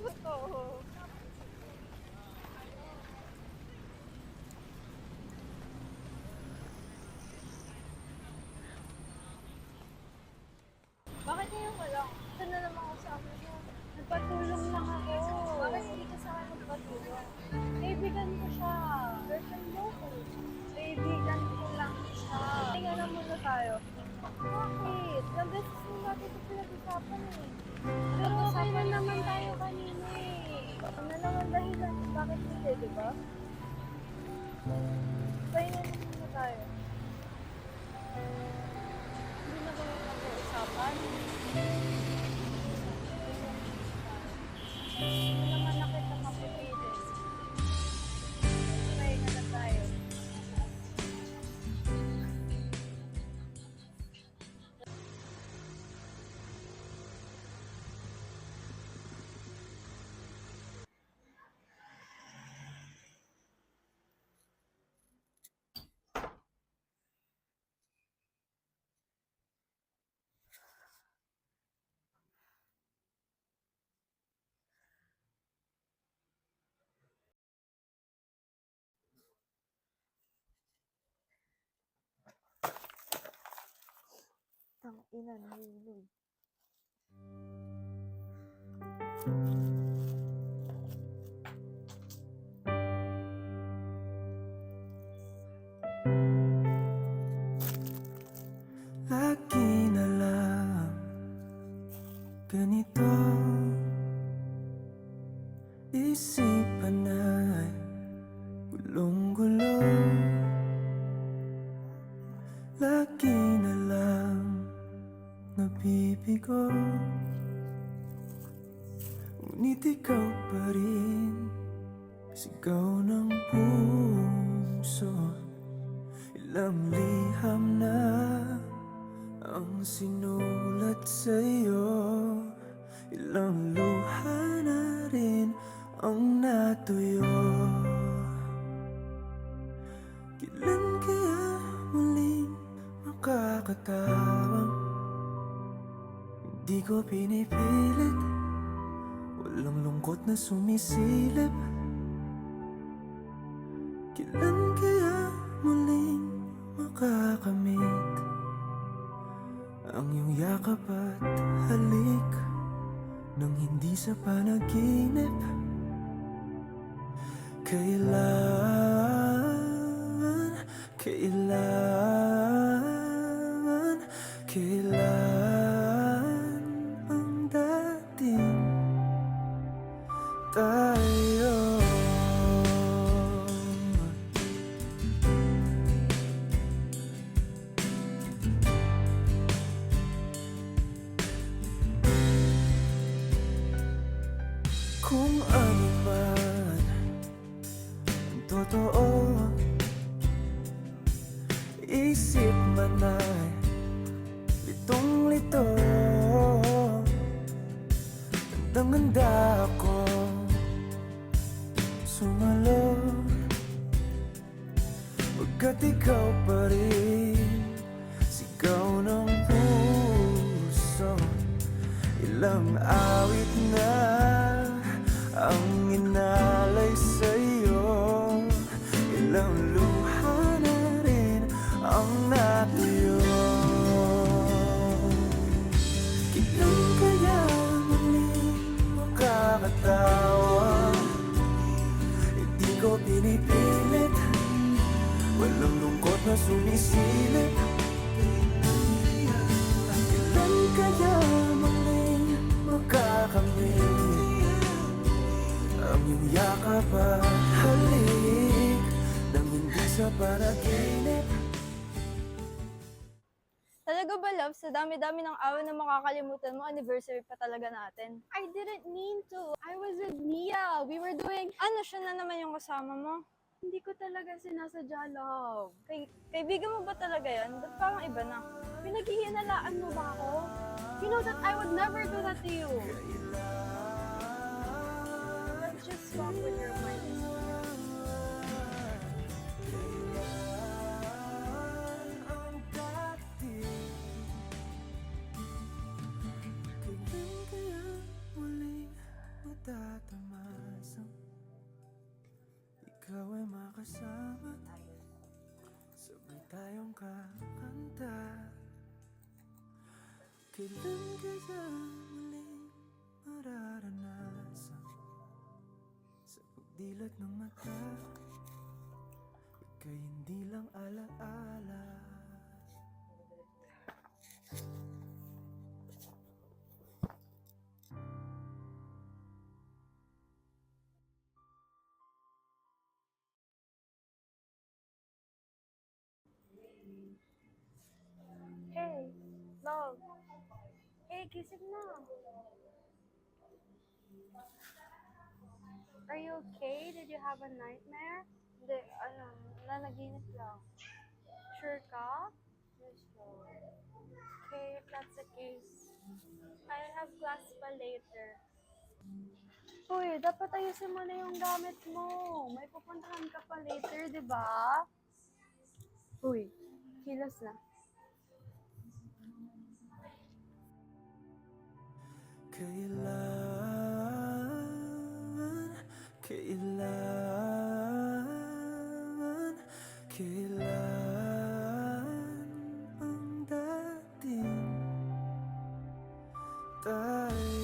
Totoo. Bakit ngayon ka lang? Saan na naman kasama mo? Nagpatulong lang ako. Bakit hindi ka sa akin nagpatulong? Kaibigan ko siya. Girlfriend mo ko. Kaibigan ko lang siya. Tingnan na muna tayo. Bakit? Ilang beses mo natin ito pinag-usapan eh. Pero okay na naman tayo kanina eh. Ano naman dahilan kung bakit hindi, di ba? Tayo na muna tayo. Hindi na ba yung nag-uusapan? Hindi naman na kita mapipilit. Try na tayo. Tangina, nahihulog. Lagi na lang ganito, isipan ay gulong-gulo. Lagi na lang nabibigo, ngunit ikaw pa rin sigaw ng puso. Ilang liham na ang sinulat sa'yo, ilang luha na rin ang natuyo. Kailan kaya muling makakatawang hindi ko pinipilit, walang lungkot na sumisilip. Kailan kaya muling makakamit ang iyong yakap at halik nang hindi sa panaginip? Kailan ang dating tayo? Kung ano man ang totoo, isip man ay litong-lito. Handang-handa ako sumalo, pagkat ikaw pa rin sigaw ng puso. Ilang awit na ang inalay sa'yo, ilang luha na rin ang natuyo. Kailan kaya muling makakatawa? Hindi ko pinipilit, walang lungkot na sumisilip. Kailan kaya muling makakamit ang iyong yakap at halik nang hindi sa panaginip? Talaga ba, love? Sa dami-dami ng araw na makakalimutan mo, anniversary pa talaga natin. I didn't mean to. I was with Mia. We were doing... Ano, siya na naman yung kasama mo? Hindi ko talaga sinasadya, love. Kaibigan mo ba talaga yan? Ba't parang iba na? Pinaghihinalaan mo ba ako? You know that I would never do that to you. Let's just swap with your mind. Kailan ang dati? Kailan kaya muling matatamasang ikaw ay makasama? Sabay tayong kakanta. Kailan kaya muling mararanasan sa pagdilat ng mata? Ika'y hindi lang alaala. Hey, love. Hey, gising na. Are you okay? Did you have a nightmare? Hindi, nanaginip lang. Sure ka? Yes, love. Okay, if that's the case, I'll have class pa later. Uy, dapat ayusin mo na yung gamit mo. May pupuntahan ka pa later, di ba? Uy, kilos na. Kailan ang dating tayo